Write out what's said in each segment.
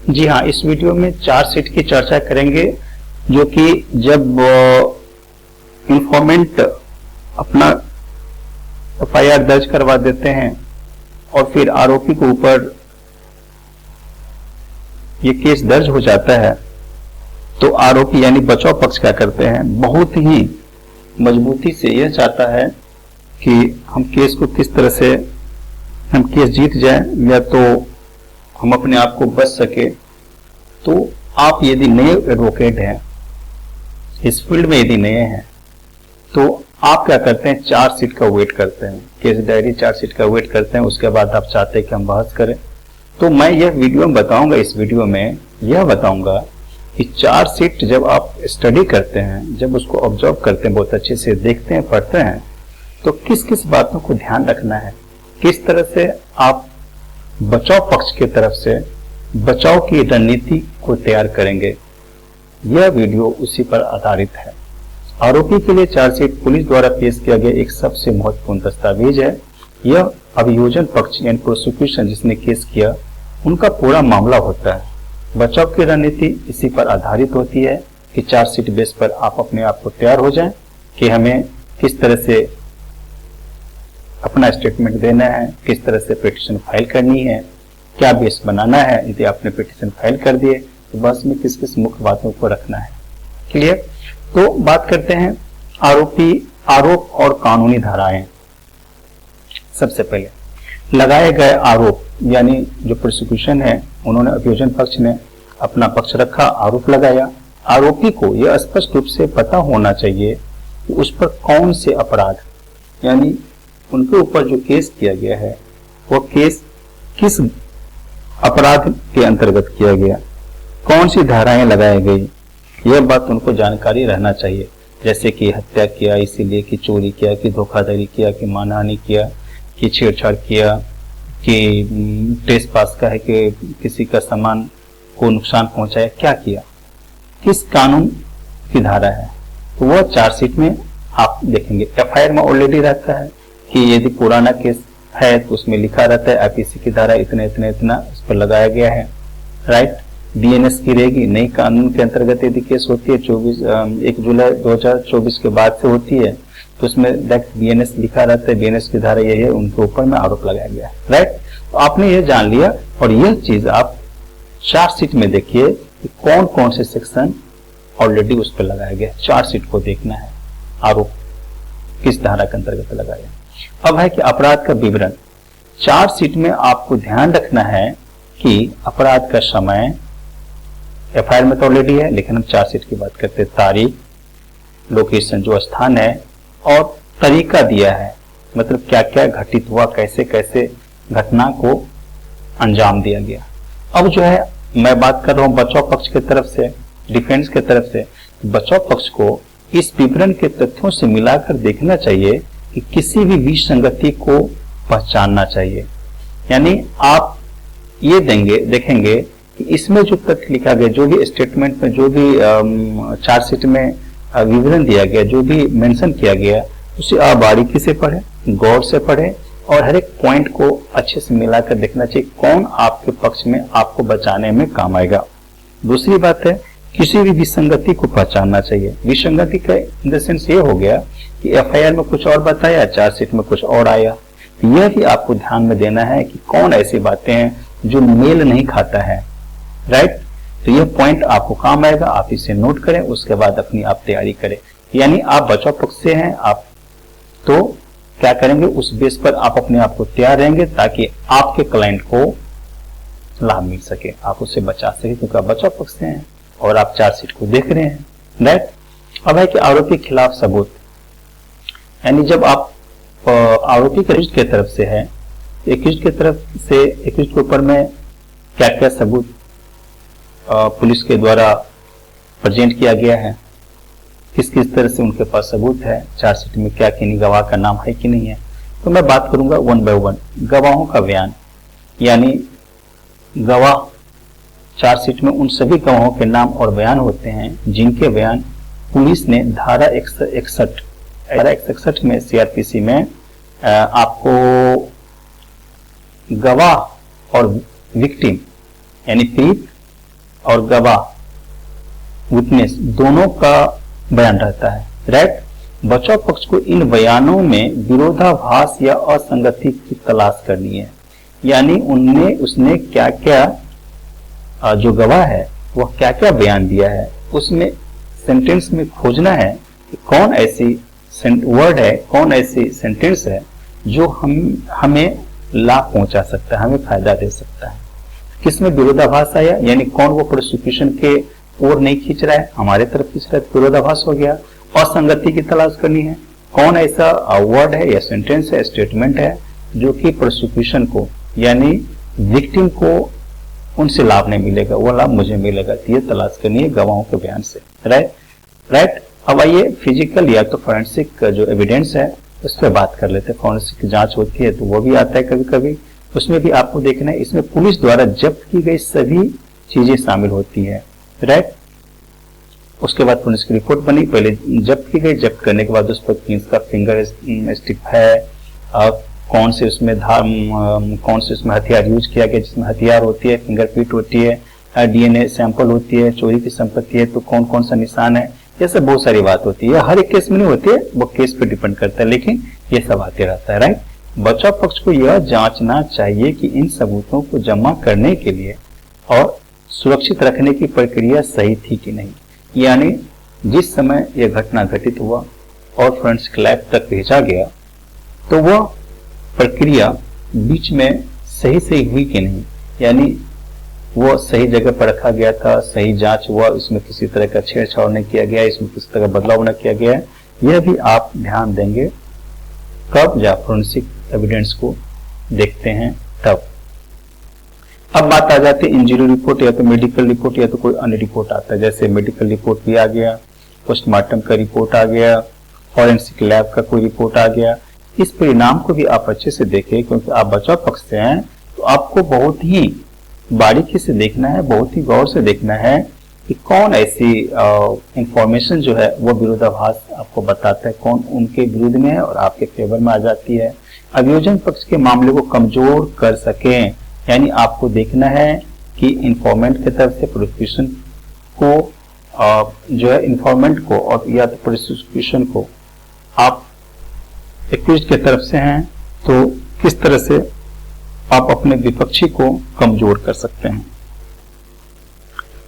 जी हाँ, इस वीडियो में चार्जशीट की चर्चा करेंगे, जो कि जब इंफॉर्मेंट अपना एफआईआर दर्ज करवा देते हैं और फिर आरोपी के ऊपर ये केस दर्ज हो जाता है, तो आरोपी यानी बचाव पक्ष क्या करते हैं, बहुत ही मजबूती से यह चाहता है कि हम केस को किस तरह से हम केस जीत जाए या तो हम अपने आप को बच सके। तो आप यदि नए एडवोकेट हैं, इस फील्ड में यदि नए हैं, तो आप क्या करते हैं, चार्जशीट का वेट करते हैं, केस डायरी चार्जशीट का वेट करते हैं, उसके बाद आप चाहते हैं कि हम बहस करें। तो मैं यह वीडियो में बताऊंगा, इस वीडियो में यह बताऊंगा कि चार्जशीट जब आप स्टडी करते हैं, जब उसको ऑब्जर्व करते हैं, बहुत अच्छे से देखते हैं, पढ़ते हैं, तो किस किस बातों को ध्यान रखना है, किस तरह से आप बचाव पक्ष की तरफ से बचाव की रणनीति को तैयार करेंगे। यह वीडियो उसी पर आधारित है। आरोपी के लिए चार्जशीट पुलिस द्वारा पेश किया गया एक सबसे महत्वपूर्ण दस्तावेज है। यह अभियोजन पक्ष यानी प्रोसिक्यूशन जिसने केस किया, उनका पूरा मामला होता है। बचाव की रणनीति इसी पर आधारित होती है कि चार्जशीट बेस पर आप अपने आप को तैयार हो जाएं कि हमें किस तरह से अपना स्टेटमेंट देना है, किस तरह से पिटीशन फाइल करनी है, क्या बेस बनाना है। यदि आपने पिटीशन फाइल कर दिए तो बस में किस किस मुख्य बातों को रखना है। क्लियर? तो बात करते हैं आरोप और कानूनी धाराएं। सबसे पहले लगाए गए आरोप यानी जो प्रोसिक्यूशन है, उन्होंने अभियोजन पक्ष ने अपना पक्ष रखा, आरोप लगाया। आरोपी को यह स्पष्ट रूप से पता होना चाहिए कि उस पर कौन से अपराध यानी उनके ऊपर जो केस किया गया है वो केस किस अपराध के अंतर्गत किया गया, कौन सी धाराएं लगाई गई, यह बात उनको जानकारी रहना चाहिए। जैसे कि हत्या किया इसीलिए, कि चोरी किया, कि धोखाधड़ी किया, कि मानहानि किया, कि छेड़छाड़ किया, कि ट्रेसपास का है, कि किसी का सामान को नुकसान पहुंचाया, क्या किया, किस कानून की धारा है, तो वह चार्जशीट में आप देखेंगे। एफआईआर में ऑलरेडी रहता है कि यदि पुराना केस है तो उसमें लिखा रहता है आईपीसी की धारा इतना इतना इतना इस पर लगाया गया है, राइट। बीएनएस की रहेगी, नई कानून के अंतर्गत यदि केस होती है 1 जुलाई 2024 के बाद से होती है, तो उसमें डायरेक्ट बीएनएस लिखा रहता है, बीएनएस की धारा यही है, उनके ऊपर में आरोप लगाया गया है, राइट। तो आपने यह जान लिया और यह चीज आप चार्जशीट में देखिए कि कौन कौन से सेक्शन ऑलरेडी उस पर लगाया गया। चार्जशीट को देखना है, आरोप किस धारा के अंतर्गत लगाया। अब है कि अपराध का विवरण। चार्जशीट में आपको ध्यान रखना है कि अपराध का समय एफआईआर में तो ऑलरेडी है, लेकिन हम चार्जशीट की बात करते हैं, तारीख, लोकेशन जो स्थान है और तरीका दिया है, मतलब क्या क्या घटित हुआ, कैसे कैसे घटना को अंजाम दिया गया। अब जो है मैं बात कर रहा हूं बचाव पक्ष की तरफ से, डिफेंस की तरफ से। बचाव पक्ष को इस विवरण के तथ्यों से मिलाकर देखना चाहिए कि किसी भी विसंगति को पहचानना चाहिए। यानी आप ये देखेंगे कि इसमें जो तथ्य लिखा गया, जो भी स्टेटमेंट में, जो भी चार्जशीट में विवरण दिया गया, जो भी मेंशन किया गया, उसे आप बारीकी से पढ़ें, गौर से पढ़ें और हर एक पॉइंट को अच्छे से मिलाकर देखना चाहिए कौन आपके पक्ष में आपको बचाने में काम आएगा। दूसरी बात है किसी भी विसंगति को पहचानना चाहिए। विसंगति का इन द सेंस ये हो गया कि एफआईआर में कुछ और बताया, चार्जशीट में कुछ और आया। यह भी आपको ध्यान में देना है कि कौन ऐसी बातें हैं जो मेल नहीं खाता है, राइट। तो यह पॉइंट आपको काम आएगा, आप इसे नोट करें, उसके बाद अपनी आप तैयारी करें। यानी आप बचाव पक्ष से हैं, आप तो क्या करेंगे, उस बेस पर आप अपने आप को तैयार रहेंगे ताकि आपके क्लाइंट को लाभ मिल सके, आप उसे बचा सके, क्योंकि आप बचाव पक्ष से हैं और आप चार्जशीट को देख रहे हैं, राइट। अब है कि आरोपी के खिलाफ सबूत, यानी जब आप आरोपी के तरफ से है, एक्यूज्ड की तरफ से एक्यूज्ड के ऊपर में क्या क्या सबूत पुलिस के द्वारा प्रेजेंट किया गया है, किस किस तरह से उनके पास सबूत है, चार्जशीट में क्या किन्हीं गवाह का नाम है कि नहीं है। तो मैं बात करूंगा 1 बाय 1। गवाहों का बयान, यानी गवाह चार्जशीट में उन सभी गवाहों के नाम और बयान होते हैं जिनके बयान पुलिस ने धारा 161 में सीआरपीसी में आपको गवाह और विक्टिम यानी पीड़ित और गवाह विटनेस दोनों का बयान रहता है, राइट। बचाव पक्ष को इन बयानों में विरोधाभास या असंगति की तलाश करनी है, यानी उसने क्या क्या जो गवाह है वह क्या क्या बयान दिया है, उसमें सेंटेंस में खोजना है कि कौन ऐसी वर्ड है, कौन ऐसी सेंटेंस है जो हमें लाभ पहुंचा सकता है, हमें फायदा दे सकता है। किसमें विरोधाभास आया, यानी कौन वो प्रोसिक्यूशन के ओर नहीं खींच रहा है, हमारे तरफ खींच रहा है, विरोधाभास हो गया। असंगति की तलाश करनी है, कौन ऐसा वर्ड है या सेंटेंस है, स्टेटमेंट है जो कि प्रोसिक्यूशन को यानी विक्टिम को उनसे लाभ नहीं मिलेगा, वो लाभ मुझे मिलेगा। ये तलाश करनी है गवाहों के बयान से, राइट। अब आइए फिजिकल या तो फोरेंसिक जो एविडेंस है उस पर बात कर लेते हैं। फोरेंसिक जांच होती है तो वो भी आता है कभी कभी, उसमें भी आपको देखना है, इसमें पुलिस द्वारा जब्त की गई सभी चीजें शामिल होती है, राइट। उसके बाद फोरेंसिक रिपोर्ट बनी, पहले जब्त की गई, जब्त करने के बाद उस पर किसका फिंगर स्टिक है, कौन से उसमें हथियार यूज किया गया, जिसमें हथियार होती है, फिंगरप्रिंट होती है, डीएनए सैंपल होती है, चोरी की संपत्ति है तो कौन कौन सा निशान है, ये सब बहुत सारी बात होती है। हर एक केस में नहीं होती है, वो केस पे डिपेंड करता है, लेकिन ये सब आते रहता है, राइट। बचाव पक्ष को यह जांचना चाहिए कि इन सबूतों को जमा करने के लिए और सुरक्षित रखने की प्रक्रिया सही थी कि नहीं, यानी जिस समय यह घटना घटित हुआ और फोरेंसिक लैब तक भेजा गया तो वह प्रक्रिया बीच में सही हुई कि नहीं, यानी वो सही जगह पर रखा गया था, सही जांच हुआ, इसमें किसी तरह का छेड़छाड़ नहीं किया गया, इसमें किसी तरह का बदलाव न किया गया है, यह भी आप ध्यान देंगे कब जब फोरेंसिक एविडेंस को देखते हैं तब। अब बात आ जाती है इंजरी रिपोर्ट या तो मेडिकल रिपोर्ट या तो कोई अन्य रिपोर्ट आता है, जैसे मेडिकल रिपोर्ट भी आ गया, पोस्टमार्टम का रिपोर्ट आ गया, फॉरेंसिक लैब का कोई रिपोर्ट आ गया। इस परिणाम को भी आप अच्छे से देखें, क्योंकि आप बचाव पक्ष से हैं तो आपको बहुत ही बारीकी से देखना है, बहुत ही गौर से देखना है कि कौन ऐसी इंफॉर्मेशन जो है वो विरोधाभास आपको बताता है, कौन उनके विरुद्ध में है और आपके फेवर में आ जाती है, अभियोजन पक्ष के मामले को कमजोर कर सकें। यानी आपको देखना है कि इंफॉर्मेंट की तरफ से प्रोसिक्यूशन को जो है इंफॉर्मेंट को और या तो प्रोसिक्यूशन को आप एक्यूज्ड की तरफ से हैं तो किस तरह से आप अपने विपक्षी को कमजोर कर सकते हैं।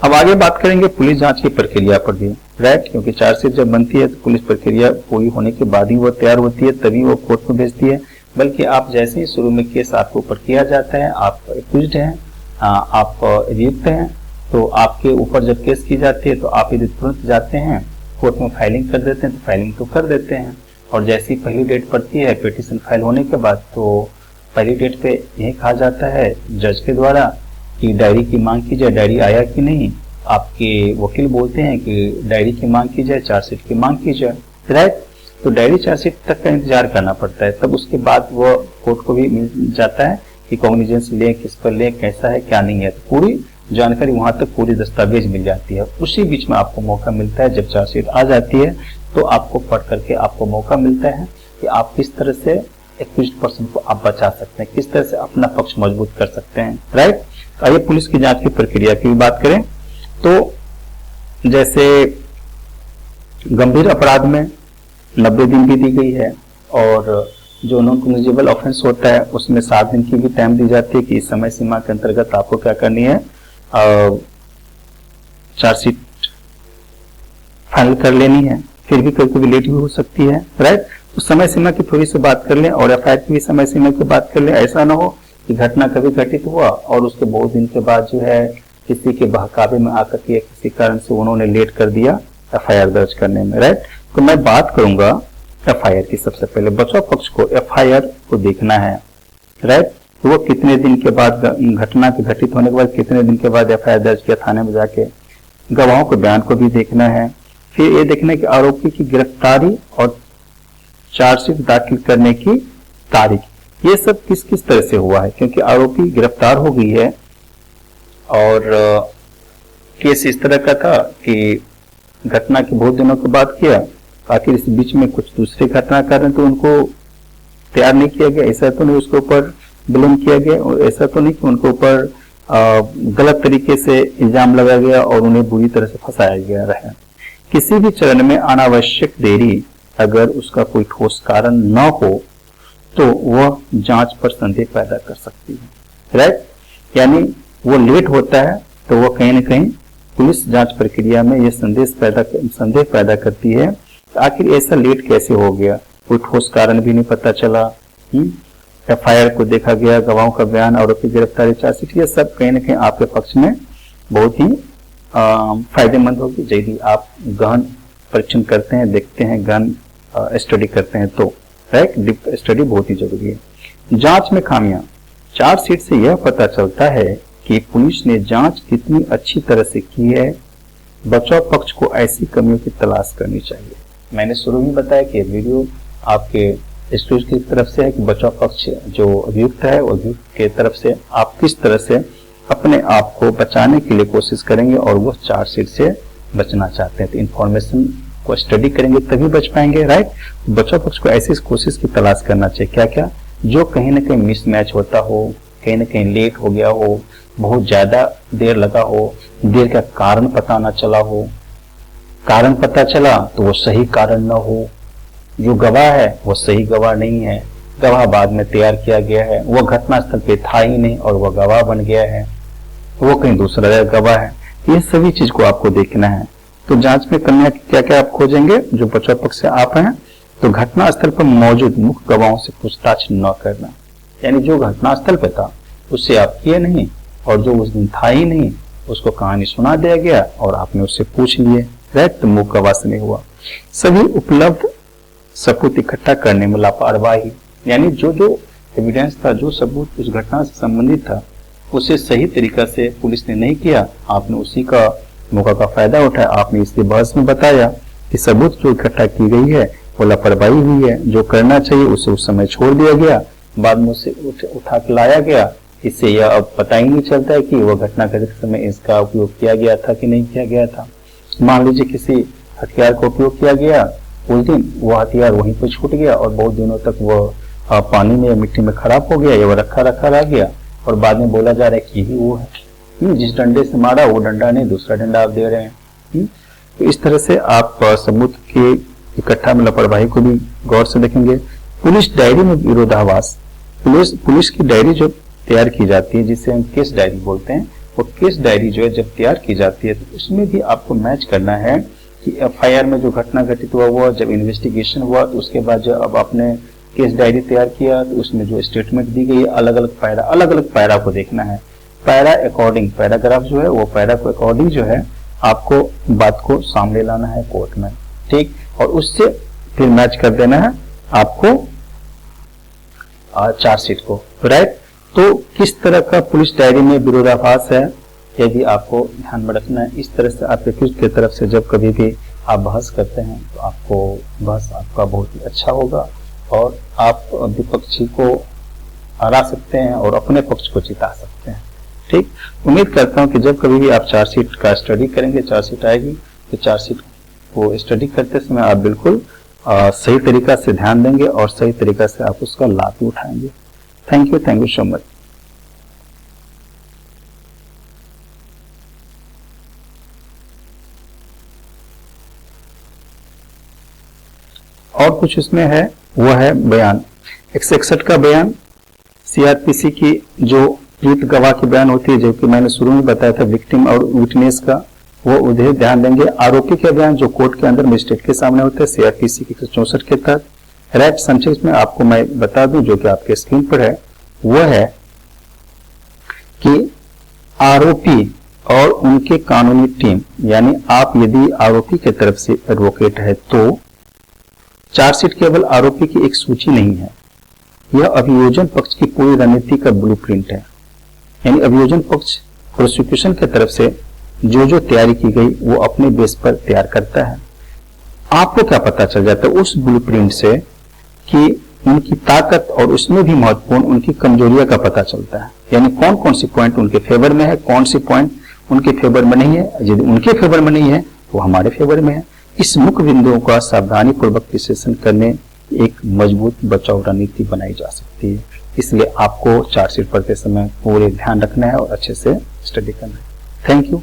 अब आगे बात करेंगे पुलिस जांच की प्रक्रिया पर भी, राइट, क्योंकि चार्जशीट जब बनती है तो पुलिस प्रक्रिया पूरी होने के बाद ही वो तैयार होती है, तभी वो कोर्ट में भेजती है। बल्कि आप जैसे ही शुरू में केस आपके ऊपर किया जाता है, आप एक्यूज्ड हैं, आप अभियुक्त हैं, तो आपके ऊपर जब केस की जाती है तो आप यदि तुरंत जाते हैं कोर्ट में फाइलिंग कर देते हैं तो फाइलिंग तो कर देते हैं, और जैसी पहली डेट पड़ती है पिटीशन फाइल होने के बाद तो पहली डेट पे यही कहा जाता है जज के द्वारा कि डायरी की मांग की जाए, डायरी आया कि नहीं, आपके वकील बोलते हैं कि डायरी की मांग की जाए, चार्जशीट की मांग की जाए, राइट। तो डायरी चार्जशीट तक का इंतजार करना पड़ता है, तब उसके बाद वो कोर्ट को भी मिल जाता है कि कॉग्निजेंस लें, किस पर लें, कैसा है क्या नहीं है, तो पूरी जानकारी वहां तक पूरी दस्तावेज मिल जाती है। उसी बीच में आपको मौका मिलता है, जब चार्जशीट आ जाती है तो आपको पढ़ करके आपको मौका मिलता है कि आप किस तरह से एक्यूज्ड पर्सन को आप बचा सकते हैं, किस तरह से अपना पक्ष मजबूत कर सकते हैं, राइट। आइए पुलिस की जांच की प्रक्रिया की बात करें तो जैसे गंभीर अपराध में 90 दिन भी दी गई है, और जो नॉन कम्युनिकेबल ऑफेंस होता है उसमें 7 दिन की भी टाइम दी जाती है कि इस समय सीमा के अंतर्गत आपको क्या करनी है, चार्जशीट फाइनल कर लेनी है। फिर भी कभी कभी लेट भी हो सकती है, राइट। तो समय सीमा की थोड़ी सी बात कर लें और एफआईआर की भी समय सीमा की बात कर लें। ऐसा ना हो कि घटना कभी घटित हुआ और उसके बहुत दिन के बाद जो है किसी के बहकावे में आकर के किसी कारण से उन्होंने लेट कर दिया एफआईआर दर्ज करने में, राइट। तो मैं बात करूंगा एफआईआर की। सबसे पहले बचाव पक्ष को एफआईआर को देखना है, राइट। तो वो कितने दिन के बाद, घटना के घटित होने के बाद कितने दिन के बाद एफआईआर दर्ज किया थाने में जाके, गवाहों के बयान को भी देखना है। फिर ये देखना है कि आरोपी की गिरफ्तारी और चार्जशीट दाखिल करने की तारीख, ये सब किस किस तरह से हुआ है, क्योंकि आरोपी गिरफ्तार हो गई है और केस इस तरह का था कि घटना के बहुत दिनों के बाद किया, आखिर इस बीच में कुछ दूसरे घटना कारण तो उनको तैयार नहीं किया गया, ऐसा तो नहीं उसके ऊपर ब्लेम किया गया, और ऐसा तो नहीं कि उनके ऊपर गलत तरीके से इल्जाम लगाया गया और उन्हें बुरी तरह से फंसाया गया है। किसी भी चरण में अनावश्यक देरी अगर उसका कोई ठोस कारण न हो तो वह जांच पर संदेह पैदा कर सकती है, राइट। यानी वो लेट होता है तो वह कहीं न कहीं पुलिस जांच प्रक्रिया में यह संदेह पैदा करती है तो आखिर ऐसा लेट कैसे हो गया, कोई ठोस कारण भी नहीं पता चला। एफआईआर को देखा गया, गवाहों का बयान, आरोपी गिरफ्तारी, चार्जशीट, ये सब कहीं न कहीं आपके पक्ष में बहुत ही फायदेमंद होगी। यदि आप गहन परीक्षण करते हैं, देखते हैं, गहन स्टडी करते हैं तो, राइट, डीप स्टडी बहुत ही जरूरी है। जांच में खामियां, चार्जशीट से यह पता चलता है कि पुलिस ने जांच कितनी अच्छी तरह से की है। बचाव पक्ष को ऐसी कमियों की तलाश करनी चाहिए। मैंने शुरू में बताया कि वीडियो आपके स्टूडेंट की तरफ से है कि बचाव पक्ष जो अभियुक्त है, वो अभियुक्त के तरफ से आप किस तरह से अपने आप को बचाने के लिए कोशिश करेंगे और वो चार्जशीट से बचना चाहते हैं। तो इन्फॉर्मेशन को स्टडी करेंगे तभी बच पाएंगे, राइट। बचाव पक्ष को ऐसी कोशिश की तलाश करना चाहिए, क्या क्या, जो कहीं ना कहीं मिसमैच होता हो, कहीं ना कहीं लेट हो गया हो, बहुत ज्यादा देर लगा हो, देर का कारण पता ना चला हो, कारण पता चला तो वो सही कारण न हो, जो गवाह है वो सही गवाह नहीं है, गवाह बाद में तैयार किया गया है, वो घटनास्थल पे था ही नहीं और वो गवाह बन गया है, वो कहीं दूसरा गवाह है। ये सभी चीज को आपको देखना है। तो जांच में कमियां क्या क्या आप खोजेंगे, जो बचाव पक्ष से आप हैं, तो घटनास्थल पर मौजूद मुख्य गवाहों से पूछताछ न करना, यानी जो घटनास्थल पे था उससे आप किए नहीं और जो उस दिन था ही नहीं उसको कहानी सुना दिया गया और आपने उससे पूछ लिए, राइट, तो मुख्य गवाह से नहीं हुआ। सभी उपलब्ध सबूत इकट्ठा करने में लापरवाही, यानी जो जो एविडेंस था, जो सबूत उस घटना से संबंधित था, उसे सही तरीका से पुलिस ने नहीं किया, आपने उसी का मौका का फायदा उठाया। आपने इसलिए बहस में बताया कि सबूत जो इकट्ठा की गई है वो लापरवाही हुई है, जो करना चाहिए उसे उस समय छोड़ दिया गया, बाद में उसे उठा के लाया गया। इससे यह अब पता ही नहीं चलता है कि वह घटना घटित समय इसका उपयोग किया गया था कि नहीं किया गया था। मान लीजिए किसी हथियार का उपयोग किया गया, उस दिन वह हथियार वहीं पर छूट गया और बहुत दिनों तक वह पानी में या मिट्टी में खराब हो गया या वह रखा रह गया और बाद में बोला जा रहा है कि यही वो है, जिस डंडे से मारा वो डंडा नहीं, दूसरा डंडा आप दे रहे हैं। तो इस तरह से आप सबूत के इकट्ठा में लापरवाही को भी गौर से देखेंगे। पुलिस डायरी में विरोधाभास, पुलिस की डायरी जो तैयार की जाती है जिसे हम केस डायरी बोलते हैं, वो केस डायरी जो है जब तैयार की जाती है तो उसमें भी आपको मैच करना है कि एफआईआर में जो घटना घटित हुआ, जब इन्वेस्टिगेशन हुआ तो उसके बाद जब अब आपने केस डायरी तैयार किया तो उसमें जो स्टेटमेंट दी गई है, अलग अलग पैरा को देखना है। पैरा अकॉर्डिंग, पैराग्राफ जो है वो पैरा को अकॉर्डिंग जो है आपको बात को सामने लाना है कोर्ट में, ठीक, और उससे फिर मैच कर देना है आपको चार्जशीट को, राइट। तो किस तरह का पुलिस डायरी में विरोधाभास है, यदि आपको ध्यान में रखना है। इस तरह से आपके एक्यूज्ड की तरफ से जब कभी भी आप बहस करते हैं तो आपको बहस आपका बहुत ही अच्छा होगा और आप विपक्षी को हरा सकते हैं और अपने पक्ष को जिता सकते हैं, ठीक। उम्मीद करता हूं कि जब कभी भी आप चार्जशीट का स्टडी करेंगे, चार्जशीट आएगी तो चार्जशीट को स्टडी करते समय आप बिल्कुल सही तरीका से ध्यान देंगे और सही तरीका से आप उसका लाभ भी उठाएंगे। Thank you so much. और कुछ इसमें है, वो है बयान 161 का बयान, सीआरपीसी की जो पीड़ित गवाह की बयान होती है, जो कि मैंने शुरू में बताया था विक्टिम और विटनेस का, वो उधर ध्यान देंगे। आरोपी के बयान जो कोर्ट के अंदर मजिस्ट्रेट के सामने होते हैं सीआरपीसी की 164 के तहत, राइट। संक्षेप में आपको मैं बता दूं जो कि आपके स्क्रीन पर है, वो है कि आरोपी और उनके कानूनी टीम, यानी आप यदि आरोपी के तरफ से एडवोकेट है तो चार्जशीट केवल आरोपी की एक सूची नहीं है, यह अभियोजन पक्ष की पूरी रणनीति का ब्लूप्रिंट है। यानी अभियोजन पक्ष प्रोसिक्यूशन की तरफ से जो जो तैयारी की गई वो अपने बेस पर तैयार करता है। आपको क्या पता चल जाता है उस ब्लूप्रिंट से कि उनकी ताकत और उसमें भी महत्वपूर्ण उनकी कमजोरियां का पता चलता है, यानी कौन कौन सी पॉइंट उनके फेवर में है, कौन सी पॉइंट उनके फेवर में नहीं है। यदि उनके फेवर में नहीं है वो हमारे फेवर में है। इस मुख्य बिंदुओं का सावधानी पूर्वक विश्लेषण करने एक मजबूत बचाव रणनीति बनाई जा सकती है। इसलिए आपको चार्जशीट पढ़ते समय पूरे ध्यान रखना है और अच्छे से स्टडी करना है। Thank you.